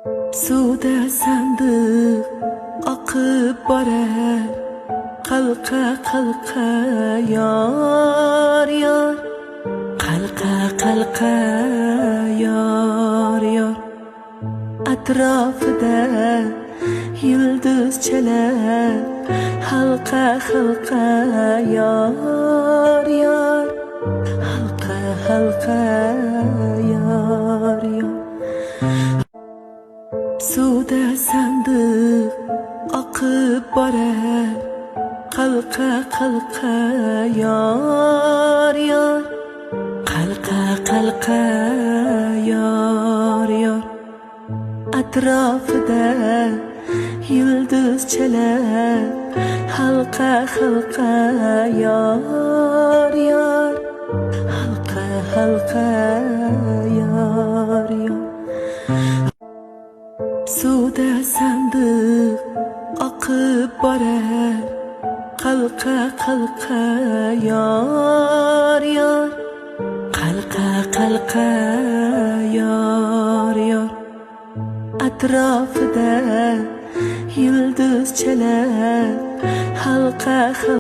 Suvda sandiq oqib borar, qalqa qalqa yor yor, qalqa qalqa yor yor. Atrofida yulduzchalar halqa halqa yor yor, halqa halqa yor yor. Suvda sandiq oqib borar, qalqa qalqa yor yor, qalqa qalqa yor yor. Atrofida yulduzchalar halqa halqa yor yor, halqa halqa yor yor. Suvda sandiq oqib borar, qalqa qalqa yor yor, qalqa qalqa yor yor. Atrofida yulduzchalar halqa halqa